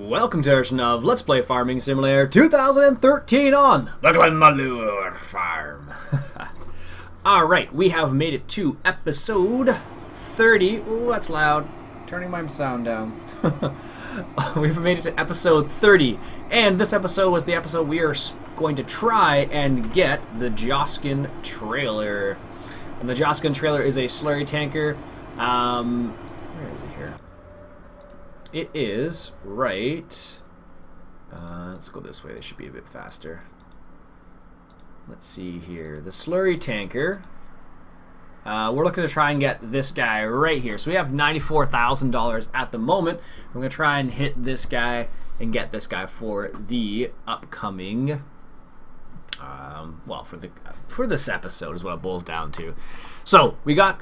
Welcome to our edition of Let's Play Farming Simulator 2013 on the Glenmalure farm. Alright, we have made it to episode 30. Ooh, that's loud. Turning my sound down. We've made it to episode 30, and this episode was the episode we are going to try and get the Joskin trailer. And the Joskin trailer is a slurry tanker. Where is it here? It is right. Let's go this way. They should be a bit faster. Let's see here. The slurry tanker. We're looking to try and get this guy right here. So we have $94,000 at the moment. We're going to try and hit this guy and get this guy for the upcoming. Well, for this episode is what it boils down to. So we got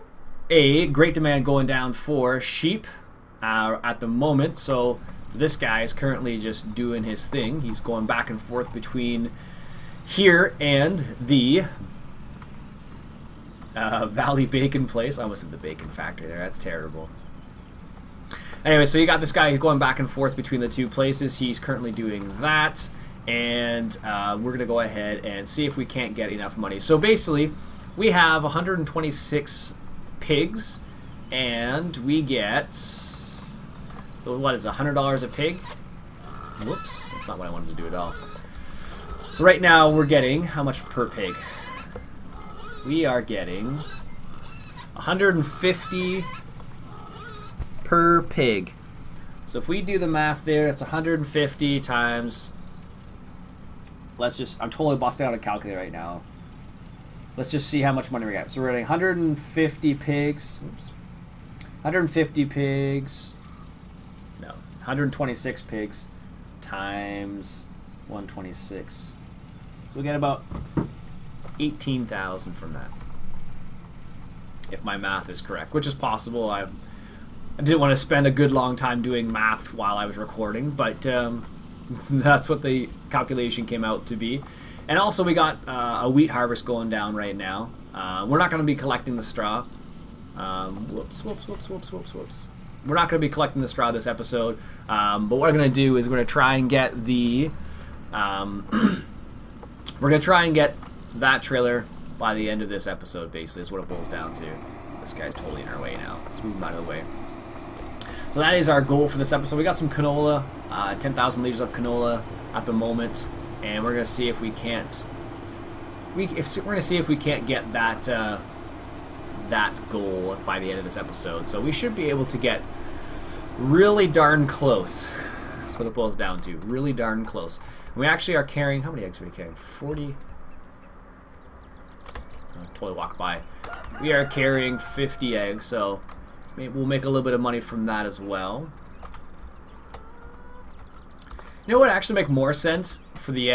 a great demand going down for sheep at the moment. So this guy is currently just doing his thing. He's going back and forth between here and the Valley Bacon place. I almost said the bacon factory there. That's terrible. Anyway, so you got this guy going back and forth between the two places. He's currently doing that. And we're going to go ahead and see if we can't get enough money. So basically, we have 126 pigs. And we get... So what is $100 a pig? Whoops, that's not what I wanted to do at all. So right now we're getting, how much per pig? We are getting 150 per pig. So if we do the math there, it's 150 times, let's just, I'm totally busting out a calculator right now. Let's just see how much money we got. So we're getting 150 pigs, oops, 150 pigs, no, 126 pigs times 126. So we get about 18,000 from that, if my math is correct, which is possible. I didn't want to spend a good long time doing math while I was recording, but that's what the calculation came out to be. And also we got a wheat harvest going down right now. We're not going to be collecting the straw. Whoops. We're not going to be collecting the straw this episode, but what we're going to do is we're going to try and get the we're going to try and get that trailer by the end of this episode, basically, is what it boils down to. This guy's totally in our way now. Let's move him out of the way. So that is our goal for this episode. We got some canola, 10,000 liters of canola at the moment, and we're going to see if we can't. We're going to see if we can't get that that goal by the end of this episode. So we should be able to get really darn close. That's what it boils down to. Really darn close. We actually are carrying, how many eggs are we carrying? 40. I totally walked by. We are carrying 50 eggs, so maybe we'll make a little bit of money from that as well. You know what would actually make more sense for the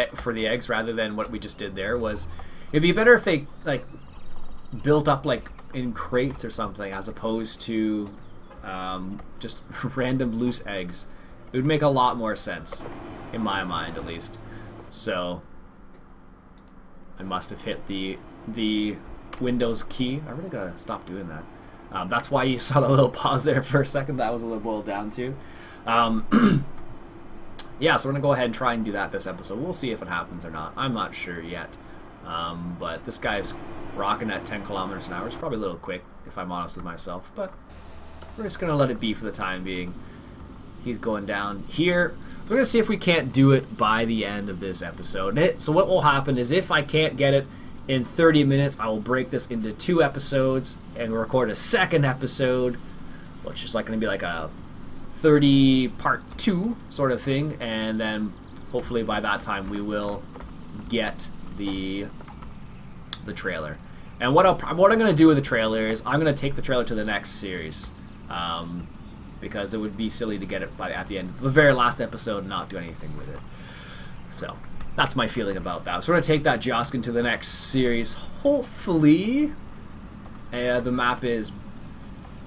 eggs rather than what we just did there was, it'd be better if they like built up like in crates or something as opposed to just random loose eggs. It would make a lot more sense, in my mind at least. So I must have hit the Windows key. I really gotta stop doing that. That's why you saw the little pause there for a second. That was what it boiled down to. Yeah, so we're gonna go ahead and try and do that this episode. We'll see if it happens or not. I'm not sure yet. But this guy's rocking at 10 kilometers an hour. It's probably a little quick, if I'm honest with myself. But we're just gonna let it be for the time being. He's going down here. We're going to see if we can't do it by the end of this episode. So what will happen is if I can't get it in 30 minutes, I will break this into 2 episodes and record a second episode, which is like going to be like a 30 part 2 sort of thing. And then hopefully by that time we will get the trailer. And what I'm going to do with the trailer is I'm going to take the trailer to the next series. Because it would be silly to get it at the end, the very last episode, and not do anything with it. So that's my feeling about that. So we're gonna take that Joskin to the next series. Hopefully, the map is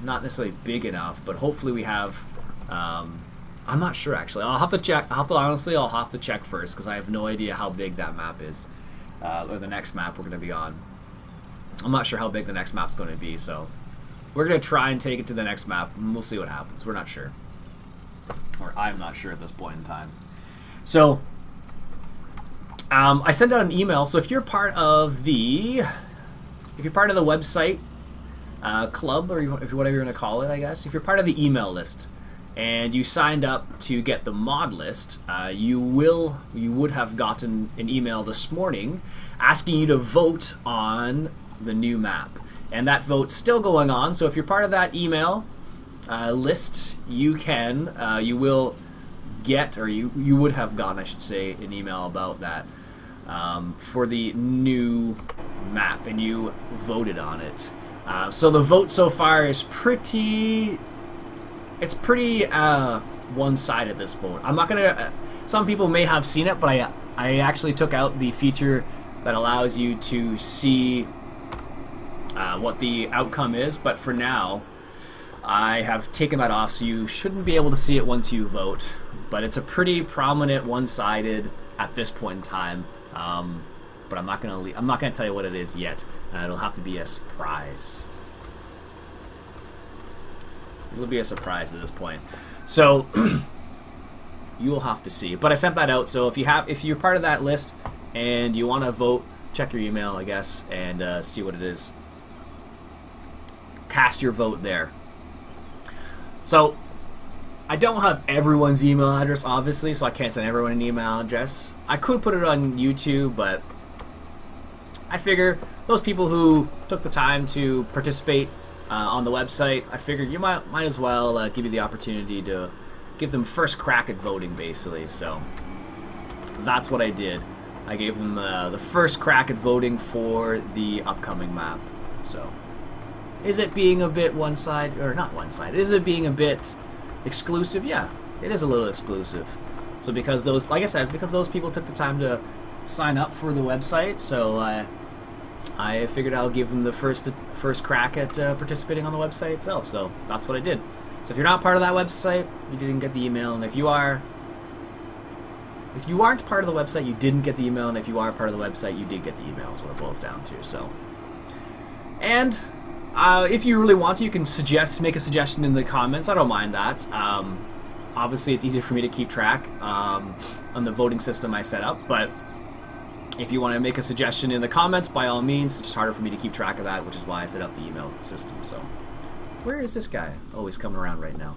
not necessarily big enough, but hopefully we have. I'm not sure actually. I'll have to check. Honestly, I'll have to check first because I have no idea how big that map is, or the next map we're gonna be on. I'm not sure how big the next map's going to be, so. We're going to try and take it to the next map, and we'll see what happens. We're not sure. Or I'm not sure at this point in time. So, I sent out an email. So if you're part of the website club, or whatever you're going to call it, I guess, if you're part of the email list and you signed up to get the mod list, you would have gotten an email this morning asking you to vote on the new map, and that vote's still going on. So if you're part of that email list, you will get, or you would have gotten, I should say, an email about that for the new map, and you voted on it. So the vote so far is pretty one-sided at this point. I'm not gonna. Some people may have seen it, but I actually took out the feature that allows you to see what the outcome is. But for now, I have taken that off, so you shouldn't be able to see it once you vote. But it's a pretty prominent one-sided at this point in time. But I'm not gonna tell you what it is yet. It'll have to be a surprise. It'll be a surprise at this point. So you will have to see. But I sent that out. So if you're part of that list and you want to vote, check your email, I guess, and see what it is. Cast your vote there. So I don't have everyone's email address, obviously, so I can't send everyone an email address. I could put it on YouTube, but I figure those people who took the time to participate on the website, I figured you might as well give you the opportunity to give them first crack at voting, basically. So that's what I did. I gave them the first crack at voting for the upcoming map. So is it being a bit one-sided, or not one-sided? Is it being a bit exclusive? Yeah, it is a little exclusive. So because those, like I said, because those people took the time to sign up for the website, so I figured I'll give them the first crack at participating on the website itself. So that's what I did. So if you're not part of that website, you didn't get the email, and if you aren't part of the website, you didn't get the email, and if you are part of the website, you did get the email, is what it boils down to. So, and if you really want to, you can make a suggestion in the comments. I don't mind that. Obviously, it's easier for me to keep track on the voting system I set up, but if you want to make a suggestion in the comments, by all means. It's just harder for me to keep track of that, which is why I set up the email system. So, where is this guy? Oh, he's coming around right now.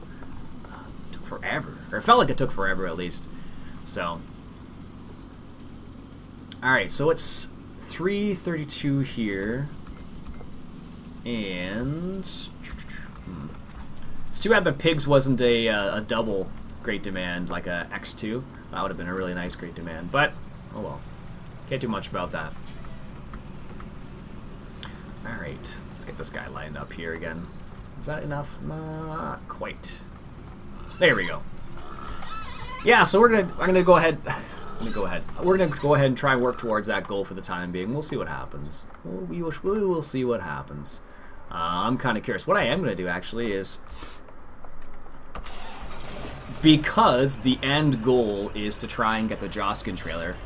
It took forever. Or it felt like it took forever, at least. So, alright, so it's 3:32 here. And it's too bad the pigs wasn't a double great demand, like a X2. That would have been a really nice great demand, but oh well. Can't do much about that. Alright, let's get this guy lined up here again. Is that enough? Not quite. There we go. Yeah, so we're gonna go ahead. We're gonna go ahead and try and work towards that goal for the time being. We'll see what happens. We will see what happens. I'm kind of curious. What I am gonna do actually is, because the end goal is to try and get the Joskin trailer,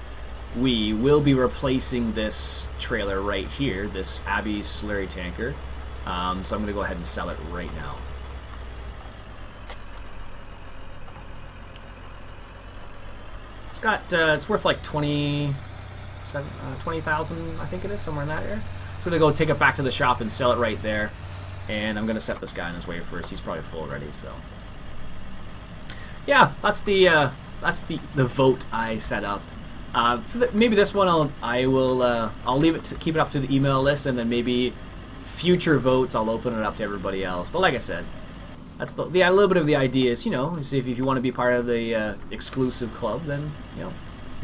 we will be replacing this trailer right here, this Abbey slurry tanker. So I'm going to go ahead and sell it right now. It's worth like 20,000, I think it is, somewhere in that area. So I'm going to go take it back to the shop and sell it right there. And I'm going to set this guy on his way first. He's probably full already, so yeah, that's the vote I set up. Maybe this one I'll leave it to keep it up to the email list, and then maybe future votes I'll open it up to everybody else. But like I said, that's a little bit of the idea is, if you want to be part of the exclusive club, then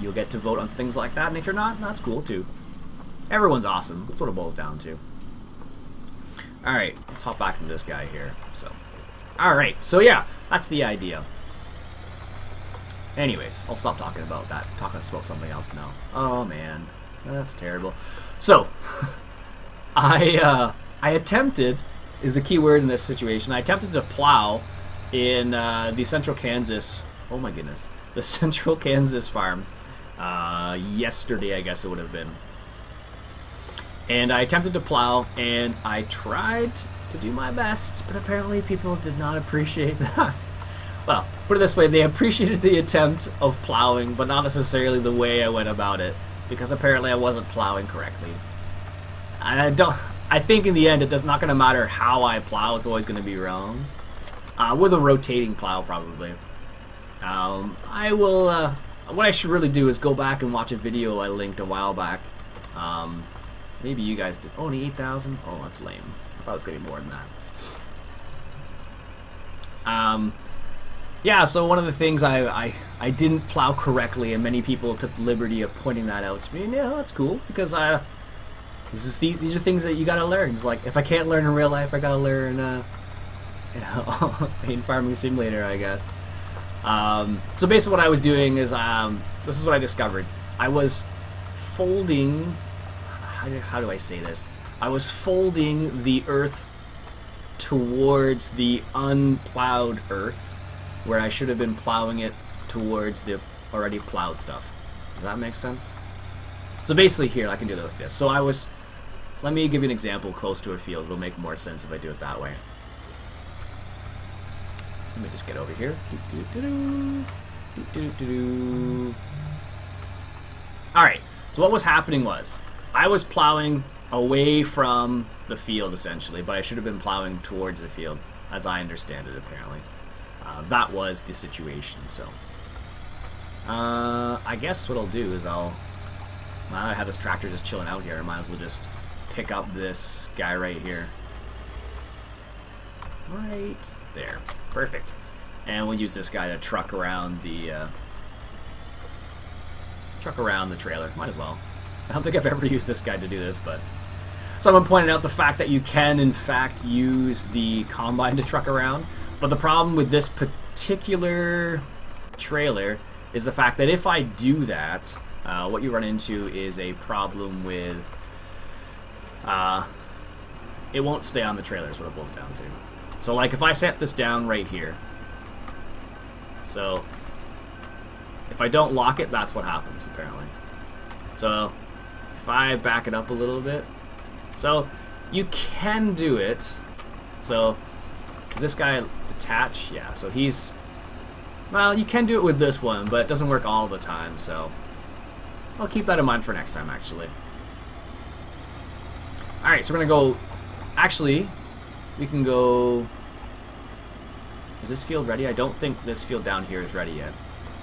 you'll get to vote on things like that. And if you're not, that's cool too. Everyone's awesome. That's what it boils down to. All right, let's hop back into this guy here. So, all right, so yeah, that's the idea. Anyways, I'll stop talking about that. Talking about something else now. Oh man, that's terrible. So, I attempted, is the key word in this situation. I attempted to plow in the central Kansas. Oh my goodness, the central Kansas farm yesterday, I guess it would have been. And I attempted to plow, and I tried to do my best, but apparently people did not appreciate that. Well, put it this way, they appreciated the attempt of plowing, but not necessarily the way I went about it, because apparently I wasn't plowing correctly. And I think in the end, it's not going to matter how I plow, it's always going to be wrong. With a rotating plow, probably. I will, what I should really do is go back and watch a video I linked a while back. Maybe you guys did. Only 8,000? Oh, that's lame. I thought it was going to be more than that. Yeah, so one of the things I didn't plow correctly, and many people took the liberty of pointing that out to me. And yeah, that's cool, because these are things that you gotta learn. It's like, if I can't learn in real life, I gotta learn you know, in Farming Simulator, I guess. So basically what I was doing is, this is what I discovered. I was folding, how do I say this? I was folding the earth towards the unplowed earth, where I should have been plowing it towards the already plowed stuff. Does that make sense? So basically here, I can do that like this. So let me give you an example close to a field. It'll make more sense if I do it that way. Let me just get over here. Alright, so what was happening was, I was plowing away from the field essentially, but I should have been plowing towards the field, as I understand it apparently. That was the situation, so. I guess what I'll do is now I have this tractor just chilling out here, I might as well just pick up this guy right here. Right there. Perfect. And we'll use this guy to truck around the trailer. Might as well. I don't think I've ever used this guy to do this, but someone pointed out the fact that you can in fact use the combine to truck around. But the problem with this particular trailer is the fact that if I do that, what you run into is a problem with it won't stay on the trailer is what it boils down to. So like if I set this down right here, so if I don't lock it, that's what happens apparently. So if I back it up a little bit, so you can do it. So does this guy detach? Yeah, so he's, well, you can do it with this one, but it doesn't work all the time, so I'll keep that in mind for next time actually. Alright, so we're gonna go, actually, we can go, is this field ready? I don't think this field down here is ready yet.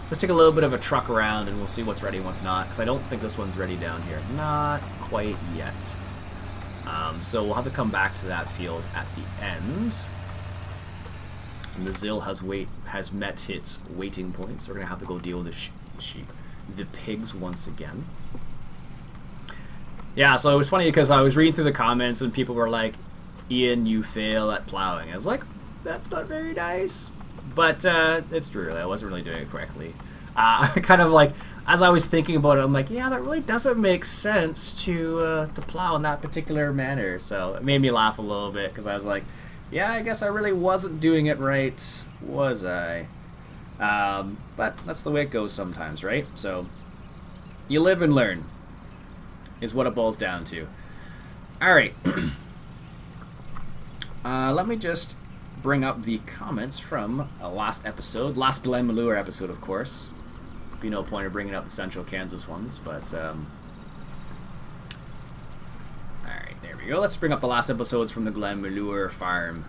Let's take a little bit of a truck around and we'll see what's ready and what's not, because I don't think this one's ready down here. Not quite yet. So we'll have to come back to that field at the end. And the Zill has met its waiting point, so we're going to have to go deal with the pigs once again. Yeah, so it was funny because I was reading through the comments and people were like, Ian, you fail at plowing. I was like, that's not very nice. But it's true, really. I wasn't really doing it correctly. Kind of like, as I was thinking about it, I'm like, yeah, that really doesn't make sense to plow in that particular manner. So it made me laugh a little bit because I was like, yeah, I guess I really wasn't doing it right, was I? But that's the way it goes sometimes, right? So you live and learn is what it boils down to. Alright. Let me just bring up the comments from last episode. Last Glenmalure episode, of course. Be no point in bringing up the Central Kansas ones, but alright, there we go. Let's bring up the last episodes from the Glenmalure farm.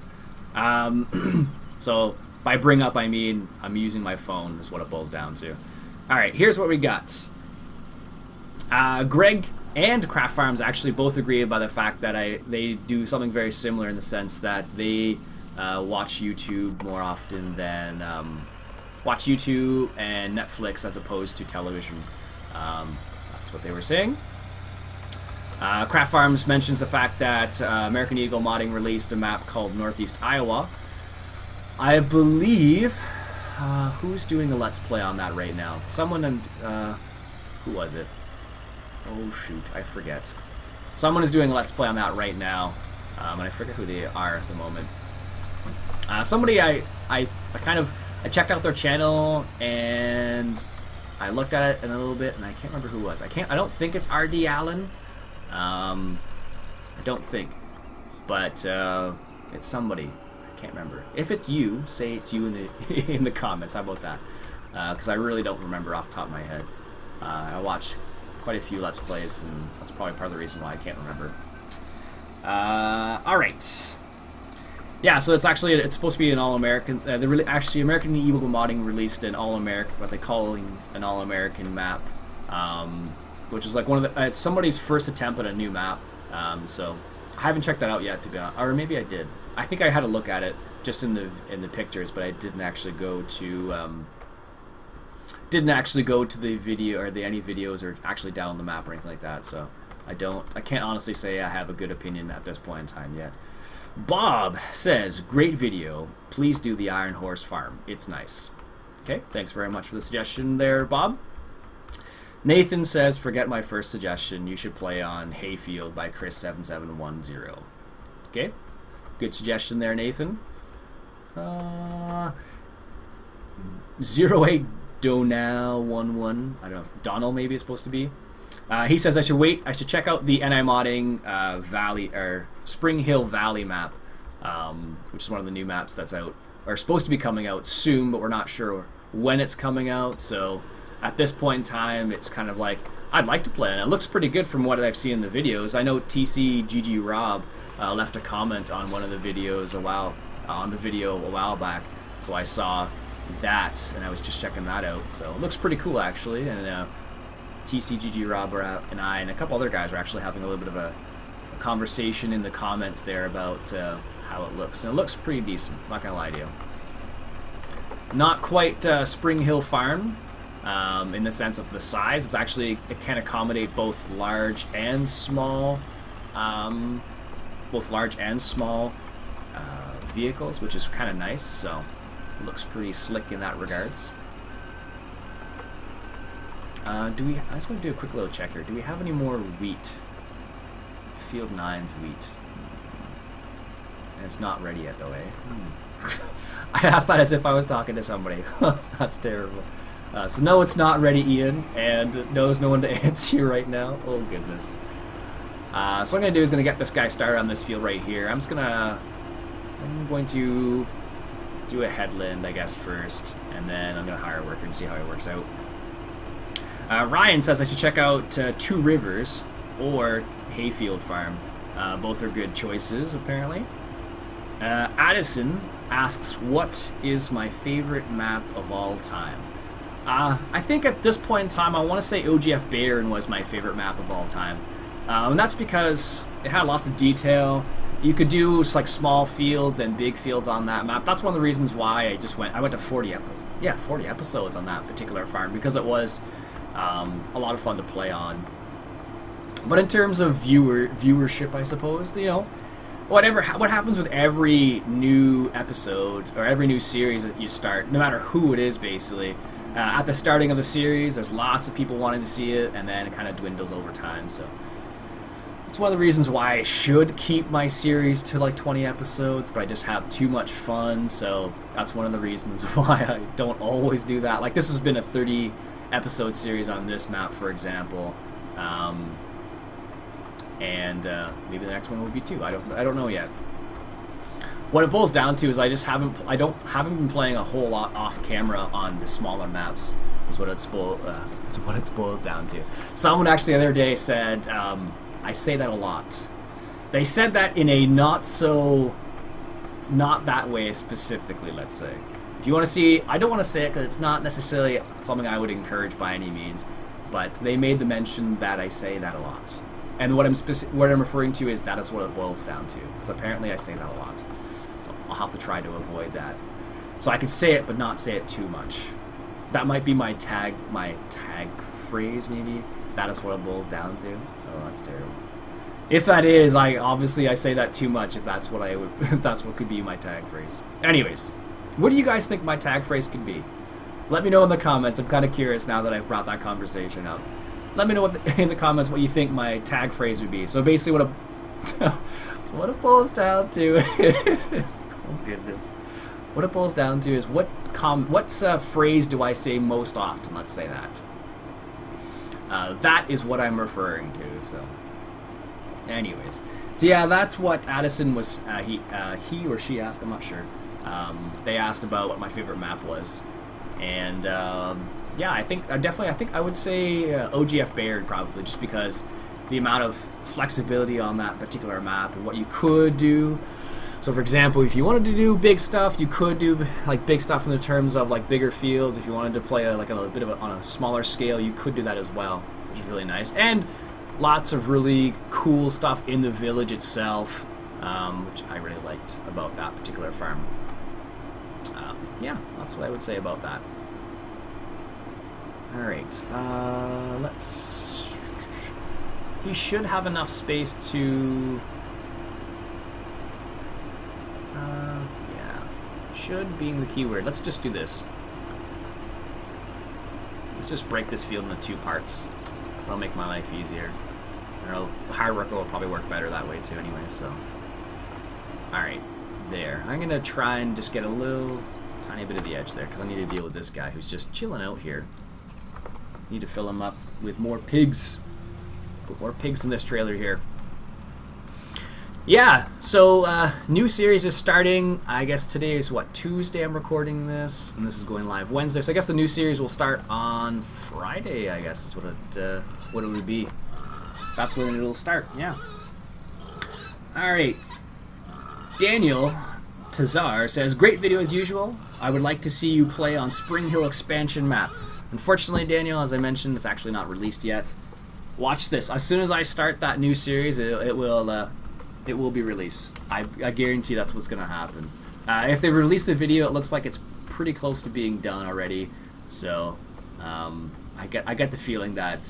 So by bring up I mean I'm using my phone is what it boils down to. Alright, here's what we got. Greg and Craft Farms actually both agree about the fact that they do something very similar in the sense that they watch YouTube more often than watch YouTube and Netflix as opposed to television. That's what they were saying. Craft Farms mentions the fact that American Eagle Modding released a map called Northeast Iowa. I believe who's doing a Let's Play on that right now? Someone, who was it? Oh shoot, I forget. Someone is doing a Let's Play on that right now, and I forget who they are at the moment. Somebody I checked out their channel and I looked at it in a little bit and I can't remember who it was. I don't think it's RD Allen. I don't think, but it's somebody. I can't remember. If it's you, say it's you in the in the comments. How about that? Because I really don't remember off the top of my head. I watch quite a few Let's Plays, and that's probably part of the reason why I can't remember. All right. Yeah, so it's supposed to be an All-American. Actually, American Evil Modding released an All-American, what they call an All-American map, which is like one of the it's somebody's first attempt at a new map. So I haven't checked that out yet, to be honest, or maybe I did. I think I had a look at it just in the pictures, but I didn't actually go to the video or any videos or actually download the map or anything like that. So I can't honestly say I have a good opinion at this point in time yet. Bob says, great video. Please do the Iron Horse Farm. It's nice. Okay, thanks very much for the suggestion there, Bob. Nathan says, forget my first suggestion. You should play on Hayfield by Chris7710. Okay, good suggestion there, Nathan. 08 Donal11. I don't know. Donald maybe it's supposed to be. He says I should check out the NI Modding Valley or Spring Hill Valley map, which is one of the new maps that's out or supposed to be coming out soon, but we're not sure when it's coming out. So at this point in time, it's kind of like I'd like to play it. It looks pretty good from what I've seen in the videos. I know TCGG Rob left a comment on one of the videos a while back, so I saw that and I was just checking that out. So it looks pretty cool actually, and TCGG Rob and I and a couple other guys were actually having a little bit of a conversation in the comments there about how it looks. And it looks pretty decent, not gonna lie to you. Not quite Spring Hill Farm in the sense of the size. It's actually, it can accommodate both large and small vehicles, which is kind of nice. So it looks pretty slick in that regards. I just want to do a quick little check here. Do we have any more wheat? Field 9's wheat. And it's not ready yet though, eh? I asked that as if I was talking to somebody. That's terrible. So no, it's not ready, Ian, and no, there's no one to answer you right now. Oh goodness. So what I'm going to do is going to get this guy started on this field right here. I'm going to do a headland, I guess, first, and then I'm going to hire a worker and see how it works out. Ryan says I should check out Two Rivers or Hayfield Farm. Both are good choices, apparently. Addison asks, what is my favorite map of all time? I think at this point in time, I want to say OGF Bayern was my favorite map of all time. And that's because it had lots of detail. You could do like small fields and big fields on that map. That's one of the reasons why I went to 40 episodes on that particular farm, because it was a lot of fun to play on. But in terms of viewership, I suppose, you know, what happens with every new episode or every new series that you start, no matter who it is, basically, at the starting of the series, there's lots of people wanting to see it, and then it kind of dwindles over time. So it's one of the reasons why I should keep my series to like 20 episodes, but I just have too much fun. So that's one of the reasons why I don't always do that. Like this has been a 30 episode series on this map, for example, and maybe the next one will be 2. I don't know yet. What it boils down to is I haven't been playing a whole lot off camera on the smaller maps. Is what it's boiled down to. Someone actually the other day said I say that a lot. They said that in a not that way specifically, let's say. If you want to see, I don't want to say it because it's not necessarily something I would encourage by any means, but they made the mention that I say that a lot. And what I'm referring to is that is what it boils down to, because apparently I say that a lot. So I'll have to try to avoid that. So I can say it, but not say it too much. That might be my tag phrase, maybe. That is what it boils down to. Oh, that's terrible. If that is, obviously I say that too much. If that's what if that's what could be my tag phrase. Anyways, what do you guys think my tag phrase could be? Let me know in the comments. I'm kind of curious now that I've brought that conversation up. Let me know in the comments what you think my tag phrase would be. So basically, what it boils down to is, oh goodness, what it boils down to is what phrase do I say most often? Let's say that. That is what I'm referring to. So, anyways, So yeah, that's what Addison was. He or she asked. I'm not sure. They asked about what my favorite map was, and yeah, I think I would say OGF Baird probably, just because the amount of flexibility on that particular map and what you could do. So for example, if you wanted to do big stuff, you could do like big stuff in the terms of like bigger fields. If you wanted to play like a bit of on a smaller scale, you could do that as well, which is really nice. And lots of really cool stuff in the village itself, which I really liked about that particular farm. Yeah, that's what I would say about that. Alright, let's... He should have enough space to... yeah, should being the keyword. Let's just do this. Let's just break this field into 2 parts. That'll make my life easier. I know the hierarchical will probably work better that way too anyway, so. Alright, there. I'm gonna try and just get a little tiny bit of the edge there, because I need to deal with this guy who's just chilling out here. Need to fill him up with more pigs. Put more pigs in this trailer here. Yeah, so new series is starting. I guess today is what, Tuesday I'm recording this, and this is going live Wednesday. So I guess the new series will start on Friday, I guess is what it would be. That's when it'll start, yeah. Alright. Daniel Tazar says, great video as usual. I would like to see you play on Spring Hill expansion map. Unfortunately, Daniel, as I mentioned, it's actually not released yet. Watch this. As soon as I start that new series, it will be released. I guarantee that's what's going to happen. If they release the video, it looks like it's pretty close to being done already. So, I get the feeling that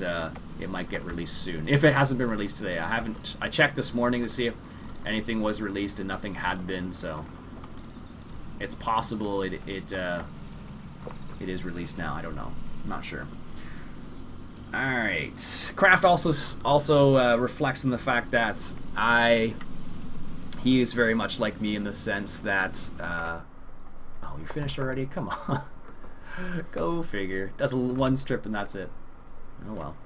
it might get released soon. If it hasn't been released today, I checked this morning to see if anything was released and nothing had been. So, it's possible it is released now. I don't know. I'm not sure. Alright. Kraft also reflects in the fact that he is very much like me in the sense that oh, you're finished already? Come on. Go figure. Does one strip and that's it. Oh well.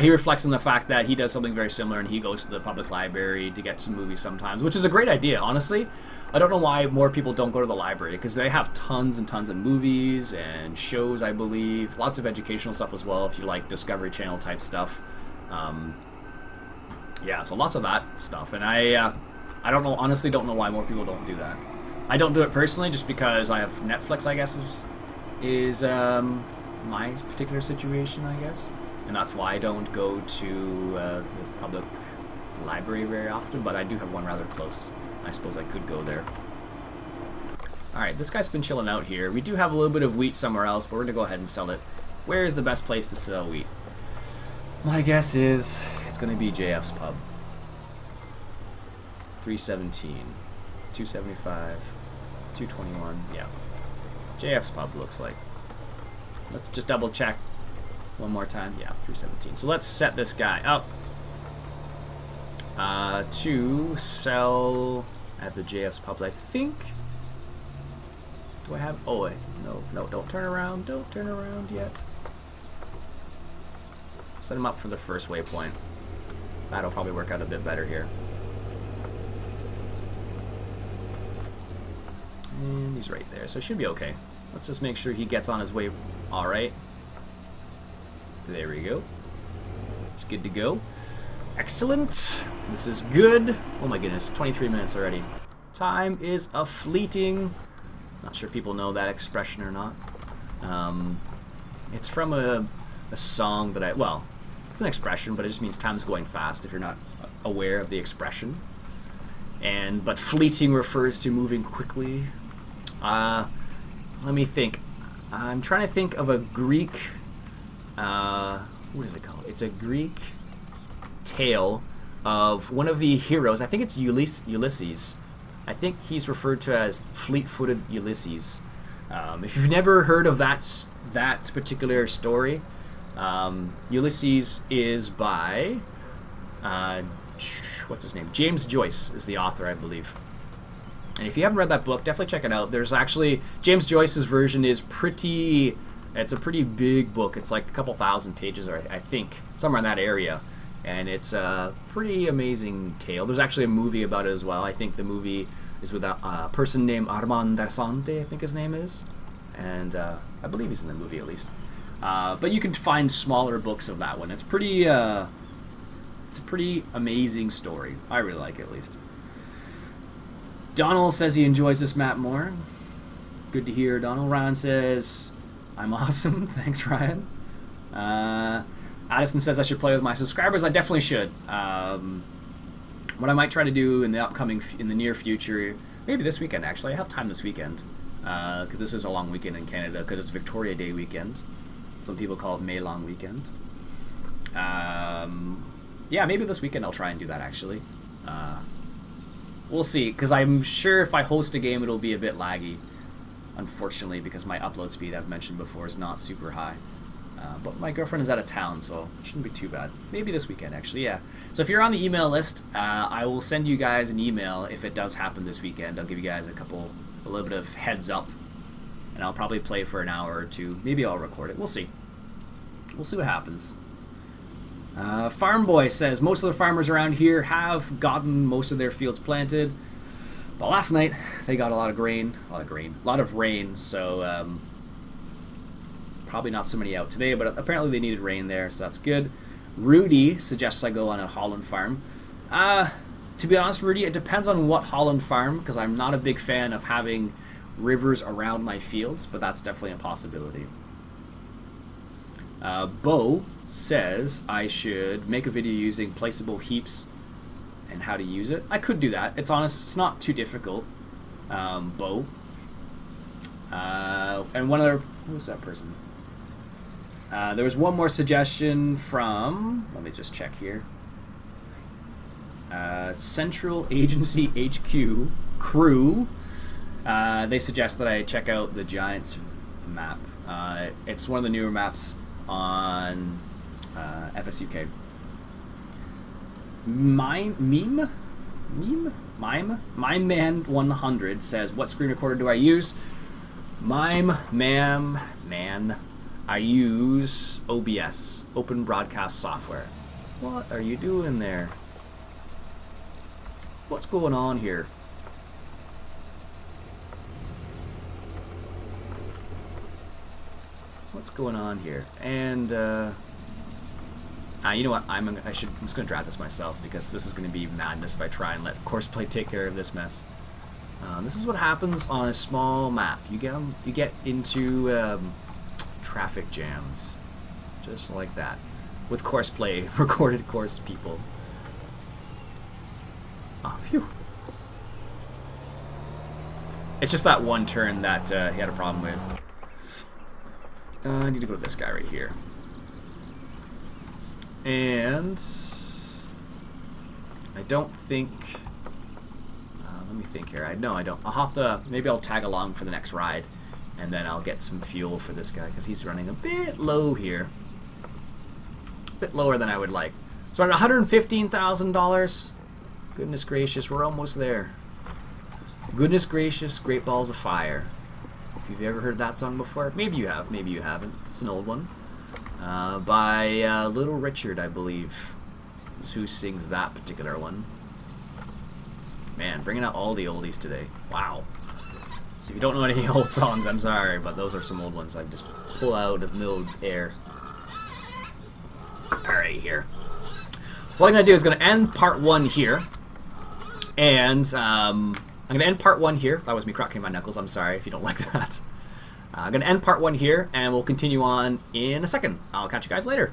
He reflects on the fact that he does something very similar, and he goes to the public library to get some movies sometimes, which is a great idea, honestly. I don't know why more people don't go to the library, because they have tons and tons of movies and shows, I believe. Lots of educational stuff as well, if you like Discovery Channel type stuff. Yeah, so lots of that stuff, and I honestly don't know why more people don't do that. I don't do it personally just because I have Netflix, I guess, is my particular situation, I guess. And that's why I don't go to the public library very often, but I do have one rather close. I suppose I could go there. Alright, this guy's been chilling out here. We do have a little bit of wheat somewhere else, but we're going to go ahead and sell it. Where is the best place to sell wheat? My guess is it's going to be JF's Pub. 317, 275, 221, yeah. JF's Pub looks like. Let's just double check one more time. Yeah, 317. So let's set this guy up to sell at the JF's Pubs, I think. Do I have... Oh, wait. No, don't turn around. Don't turn around yet. Set him up for the first waypoint. That'll probably work out a bit better here. And he's right there, so it should be okay. Let's just make sure he gets on his way. Alright. There we go. It's good to go. Excellent. This is good. Oh my goodness, 23 minutes already. Time is a-fleeting. Not sure if people know that expression or not. It's from a song that well, it's an expression, but it just means time's going fast if you're not aware of the expression. But fleeting refers to moving quickly. Let me think. I'm trying to think of a Greek, what is it called? It's a Greek tale of one of the heroes. I think it's Ulysses. I think he's referred to as fleet-footed Ulysses. If you've never heard of that particular story, Ulysses is by what's his name? James Joyce is the author, I believe. And if you haven't read that book, definitely check it out. There's actually James Joyce's version is it's a pretty big book. It's like a couple thousand pages, or I think somewhere in that area. and it's a pretty amazing tale. There's actually a movie about it as well. I think the movie is with a person named Armand Dasante, I think his name is, and I believe he's in the movie at least. But you can find smaller books of that one. It's pretty. It's a pretty amazing story. I really like it, at least. Donald says he enjoys this map more. Good to hear, Donald. Ryan says, I'm awesome. Thanks, Ryan. Addison says I should play with my subscribers. I definitely should. What I might try to do in the near future, maybe this weekend actually. I have time this weekend because this is a long weekend in Canada because it's Victoria Day weekend. Some people call it May Long weekend. Yeah, maybe this weekend I'll try and do that actually. We'll see, because I'm sure if I host a game it'll be a bit laggy, unfortunately, because my upload speed, I've mentioned before, is not super high. But my girlfriend is out of town, so it shouldn't be too bad. Maybe this weekend, actually, yeah. So if you're on the email list, I will send you guys an email if it does happen this weekend. I'll give you guys a little bit of heads up, and I'll probably play for an hour or two. Maybe I'll record it. We'll see. We'll see what happens. Farm Boy says most of the farmers around here have gotten most of their fields planted, but last night they got a lot of rain, so probably not so many out today, but apparently they needed rain there, so that's good. Rudy suggests I go on a Holland farm. To be honest, Rudy, it depends on what Holland farm, because I'm not a big fan of having rivers around my fields, but that's definitely a possibility. Bo says I should make a video using placeable heaps and how to use it. I could do that. It's not too difficult. Bo. And one other, who was that person? There was one more suggestion from, let me just check here. Central Agency HQ Crew. They suggest that I check out the Giants map. It's one of the newer maps on FSUK. Mime Man 100 says, what screen recorder do I use? Man, I use OBS, Open Broadcast Software. What are you doing there? What's going on here? What's going on here? And you know what? I'm just gonna draft this myself because this is gonna be madness if I try and let Courseplay take care of this mess. This is what happens on a small map. You get into traffic jams, just like that, with Courseplay recorded course people. Oh, phew. It's just that one turn that he had a problem with. I need to go to this guy right here. And I don't think, let me think here. No, I don't. I'll have to, maybe I'll tag along for the next ride, and then I'll get some fuel for this guy, because he's running a bit low here. A bit lower than I would like. So at $115,000, goodness gracious, we're almost there. Goodness gracious, great balls of fire. If you've ever heard that song before, maybe you have, maybe you haven't. It's an old one. By Little Richard, I believe, is who sings that particular one. Man, bringing out all the oldies today. Wow. So if you don't know any old songs, I'm sorry, but those are some old ones I just pull out of middle air. Alright, here. So what I'm going to do is going to end part 1 here. And I'm going to end part 1 here. That was me cracking my knuckles. I'm sorry if you don't like that. I'm going to end part 1 here, and we'll continue on in a second. I'll catch you guys later.